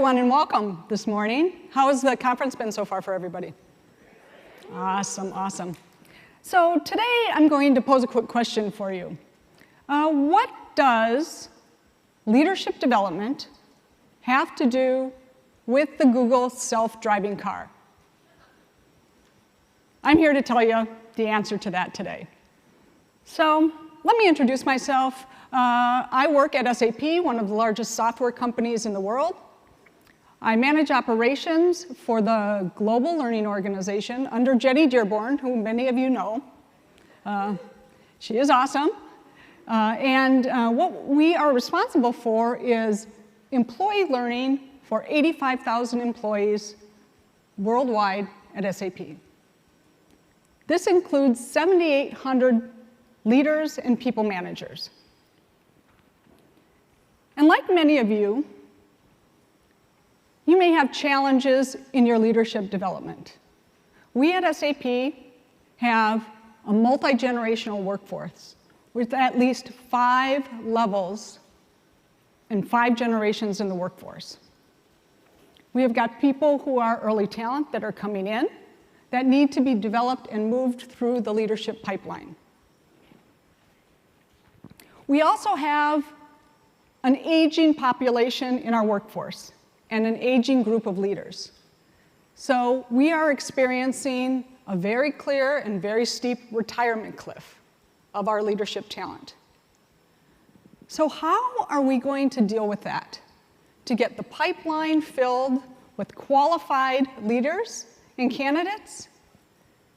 everyone, and welcome this morning. How has the conference been so far for everybody? Awesome, awesome. So today I'm going to pose a quick question for you. What does leadership development have to do with the Google self-driving car? I'm here to tell you the answer to that today. So let me introduce myself. I work at SAP, one of the largest software companies in the world. I manage operations for the Global Learning Organization under Jenny Dearborn, who many of you know. She is awesome. What we are responsible for is employee learning for 85,000 employees worldwide at SAP. This includes 7,800 leaders and people managers. And like many of you, you may have challenges in your leadership development. We at SAP have a multi-generational workforce with at least 5 levels and 5 generations in the workforce. We have got people who are early talent that are coming in that need to be developed and moved through the leadership pipeline. We also have an aging population in our workforce and an aging group of leaders. So we are experiencing a very clear and very steep retirement cliff of our leadership talent. So how are we going to deal with that to get the pipeline filled with qualified leaders and candidates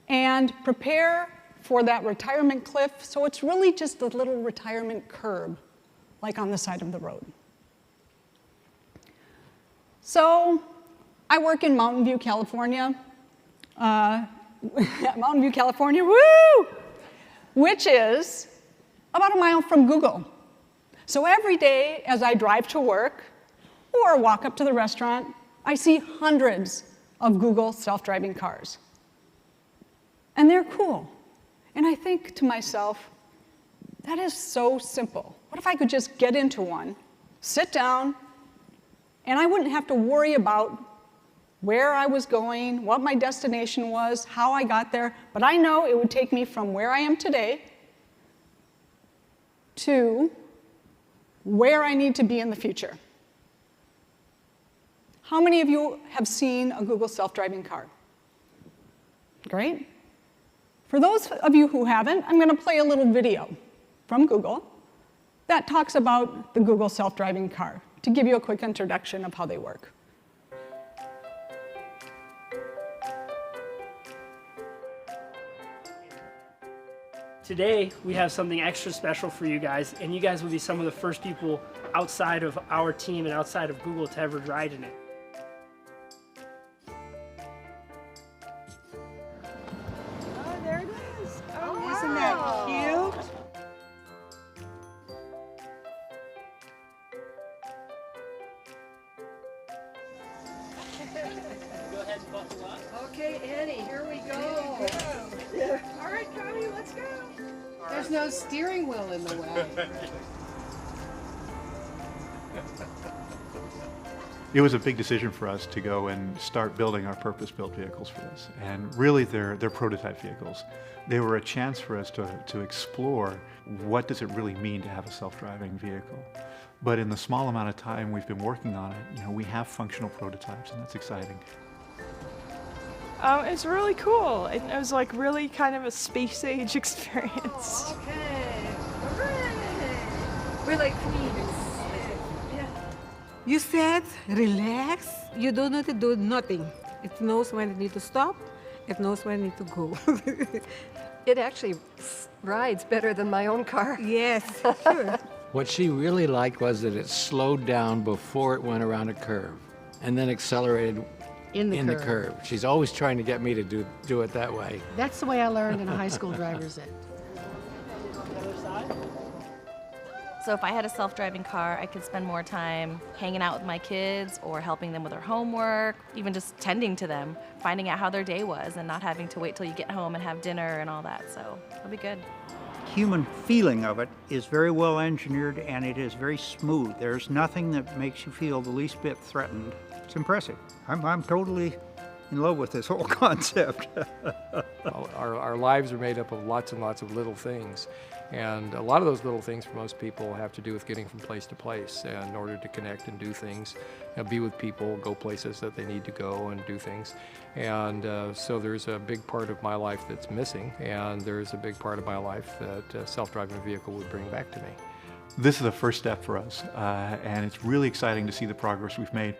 and prepare for that retirement cliff so it's really just a little retirement curb like on the side of the road? So I work in Mountain View, California. Mountain View, California, woo! Which is about a mile from Google. So every day as I drive to work or walk up to the restaurant, I see hundreds of Google self-driving cars. And they're cool. And I think to myself, that is so simple. What if I could just get into one, sit down, and I wouldn't have to worry about where I was going, what my destination was, how I got there, but I know it would take me from where I am today to where I need to be in the future. How many of you have seen a Google self-driving car? Great. For those of you who haven't, I'm going to play a little video from Google that talks about the Google self-driving car to give you a quick introduction of how they work. Today, we have something extra special for you guys, and you guys will be some of the first people outside of our team and outside of Google to ever ride in it. Oh, there it is. Oh, isn't that cute? Go ahead and buckle up. Okay, Annie, here we go. Yeah. All right, Connie, let's go. There's no steering wheel in the way. It was a big decision for us to go and start building our purpose-built vehicles for this. And really, they're prototype vehicles. They were a chance for us to explore what does it really mean to have a self-driving vehicle. But in the small amount of time we've been working on it, we have functional prototypes, and that's exciting. It's really cool. It was like really kind of a space age experience. Oh, okay. Hooray. We're like queens. Yeah. You said relax. You don't need to do nothing. It knows when it needs to stop. It knows when it needs to go. It actually rides better than my own car. Yes, sure. What she really liked was that it slowed down before it went around a curve and then accelerated In the curve. She's always trying to get me to do it that way. That's the way I learned in a high school driver's ed. So if I had a self-driving car, I could spend more time hanging out with my kids or helping them with their homework, even just tending to them, finding out how their day was and not having to wait till you get home and have dinner and all that. So it'll be good. Human feeling of it is very well engineered, and it is very smooth. There's nothing that makes you feel the least bit threatened. It's impressive. I'm totally in love with this whole concept. Our lives are made up of lots and lots of little things. And a lot of those little things for most people have to do with getting from place to place. And in order to connect and do things, be with people, go places that they need to go and do things. And so there's a big part of my life that's missing, and there's a big part of my life that a self-driving vehicle would bring back to me. This is the first step for us, and it's really exciting to see the progress we've made.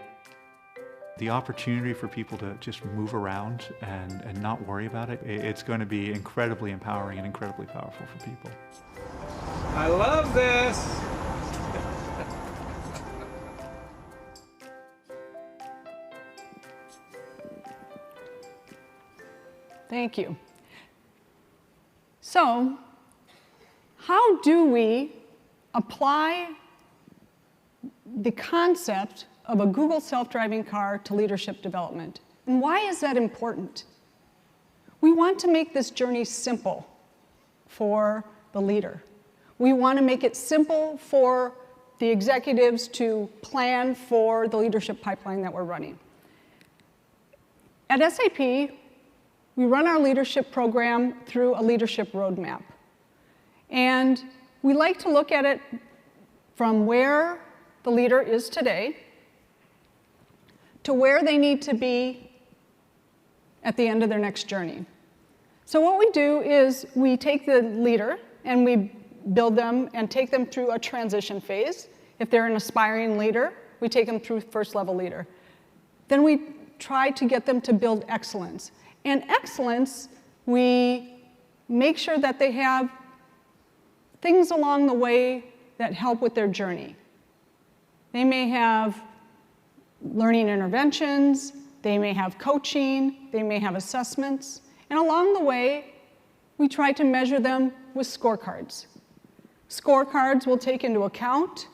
The opportunity for people to just move around and not worry about it, it's going to be incredibly empowering and incredibly powerful for people. I love this! Thank you. So, how do we apply the concept of a Google self-driving car to leadership development? And why is that important? We want to make this journey simple for the leader. We want to make it simple for the executives to plan for the leadership pipeline that we're running. At SAP, we run our leadership program through a leadership roadmap. And we like to look at it from where the leader is today to where they need to be at the end of their next journey. So what we do is we take the leader and we build them and take them through a transition phase. If they're an aspiring leader, we take them through first level leader. Then we try to get them to build excellence. And excellence, we make sure that they have things along the way that help with their journey. They may have learning interventions, they may have coaching, they may have assessments, and along the way, we try to measure them with scorecards. Scorecards will take into account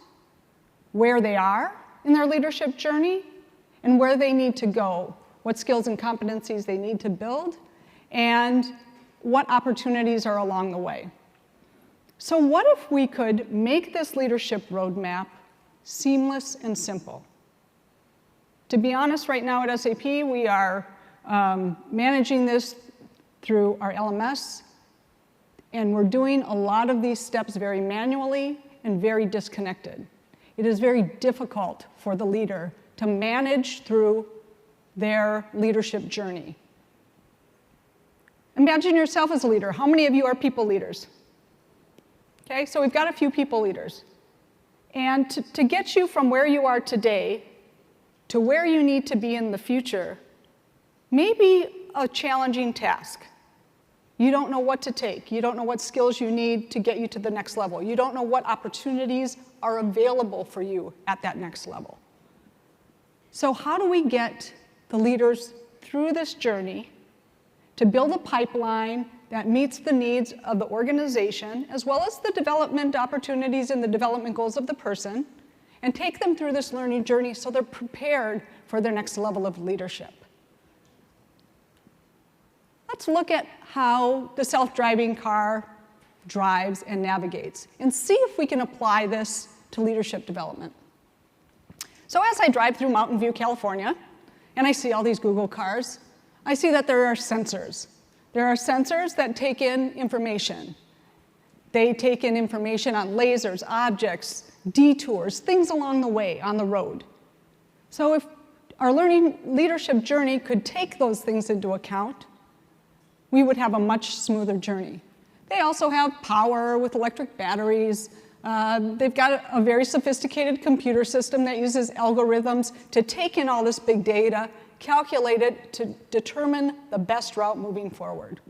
where they are in their leadership journey and where they need to go, what skills and competencies they need to build, and what opportunities are along the way. So what if we could make this leadership roadmap seamless and simple? To be honest, right now at SAP, we are managing this through our LMS, and we're doing a lot of these steps very manually and very disconnected. It is very difficult for the leader to manage through their leadership journey. Imagine yourself as a leader. How many of you are people leaders? Okay, so we've got a few people leaders. And to get you from where you are today to where you need to be in the future may be a challenging task. You don't know what to take. You don't know what skills you need to get you to the next level. You don't know what opportunities are available for you at that next level. So how do we get the leaders through this journey to build a pipeline that meets the needs of the organization, as well as the development opportunities and the development goals of the person, and take them through this learning journey so they're prepared for their next level of leadership? Let's look at how the self-driving car drives and navigates, and see if we can apply this to leadership development. So as I drive through Mountain View, California, and I see all these Google cars, I see that there are sensors. There are sensors that take in information. They take in information on lasers, objects, detours, things along the way on the road. So if our learning leadership journey could take those things into account, we would have a much smoother journey. They also have power with electric batteries. They've got a very sophisticated computer system that uses algorithms to take in all this big data, calculate it to determine the best route moving forward.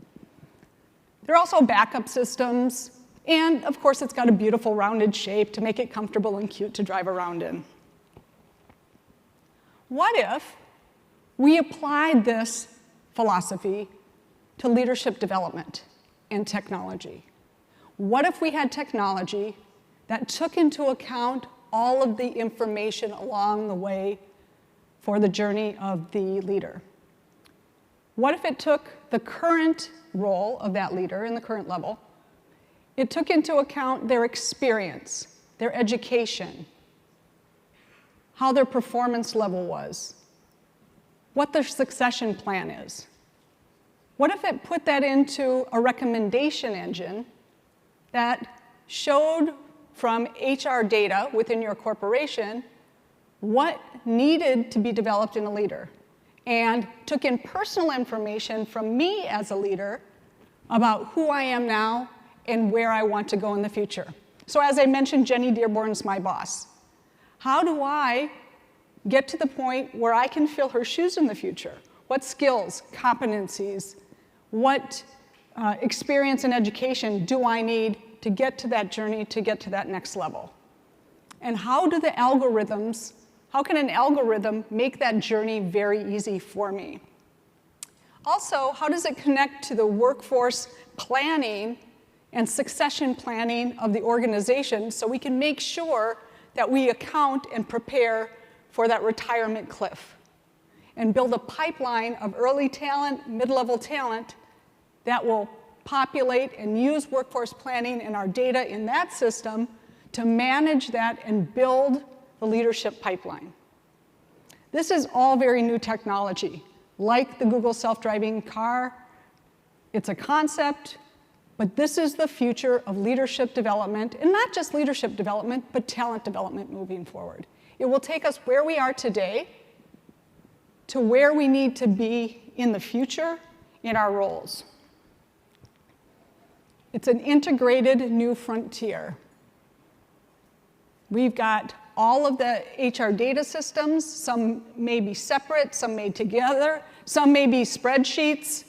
There are also backup systems, and of course it's got a beautiful rounded shape to make it comfortable and cute to drive around in. What if we applied this philosophy to leadership development and technology? What if we had technology that took into account all of the information along the way for the journey of the leader? What if it took the current role of that leader in the current level, it took into account their experience, their education, how their performance level was, what the succession plan is. What if it put that into a recommendation engine that showed from HR data within your corporation what needed to be developed in a leader, and took in personal information from me as a leader about who I am now and where I want to go in the future. So as I mentioned, Jenny Dearborn's my boss. How do I get to the point where I can fill her shoes in the future? What skills, competencies, what experience and education do I need to get to that journey, to get to that next level? And how can an algorithm make that journey very easy for me? Also, how does it connect to the workforce planning and succession planning of the organization so we can make sure that we account and prepare for that retirement cliff and build a pipeline of early talent, mid-level talent that will populate and use workforce planning and our data in that system to manage that and build the leadership pipeline. This is all very new technology. Like the Google self-driving car, it's a concept, but this is the future of leadership development, and not just leadership development, but talent development moving forward. It will take us where we are today to where we need to be in the future in our roles. It's an integrated new frontier. We've got all of the HR data systems. Some may be separate, some may together, some may be spreadsheets,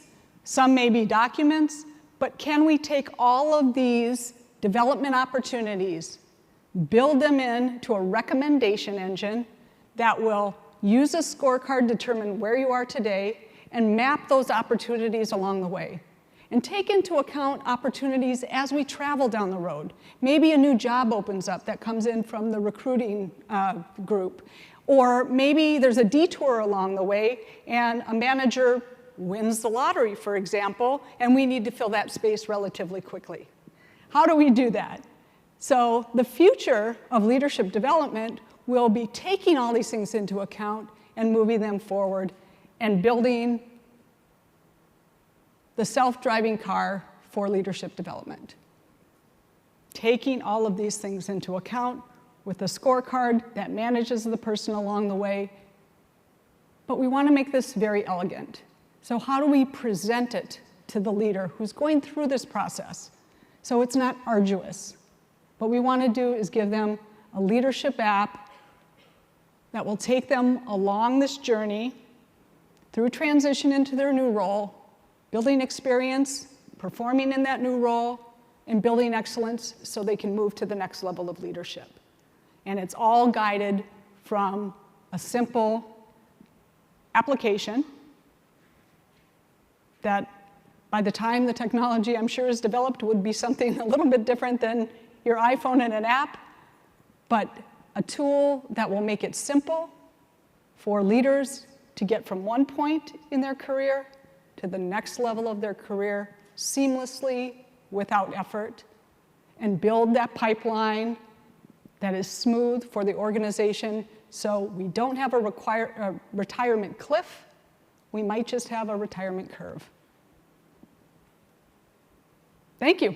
some may be documents. But can we take all of these development opportunities, build them into a recommendation engine that will use a scorecard to determine where you are today and map those opportunities along the way? And take into account opportunities as we travel down the road. Maybe a new job opens up that comes in from the recruiting group. Or maybe there's a detour along the way and a manager wins the lottery, for example, and we need to fill that space relatively quickly. How do we do that? So the future of leadership development will be taking all these things into account and moving them forward and building the self-driving car for leadership development. Taking all of these things into account with a scorecard that manages the person along the way, but we want to make this very elegant. So how do we present it to the leader who's going through this process so it's not arduous? What we want to do is give them a leadership app that will take them along this journey through transition into their new role, building experience, performing in that new role, and building excellence so they can move to the next level of leadership. And it's all guided from a simple application that by the time the technology, I'm sure, is developed would be something a little bit different than your iPhone and an app, but a tool that will make it simple for leaders to get from one point in their career to the next level of their career seamlessly, without effort, and build that pipeline that is smooth for the organization so we don't have a retirement cliff, we might just have a retirement curve. Thank you.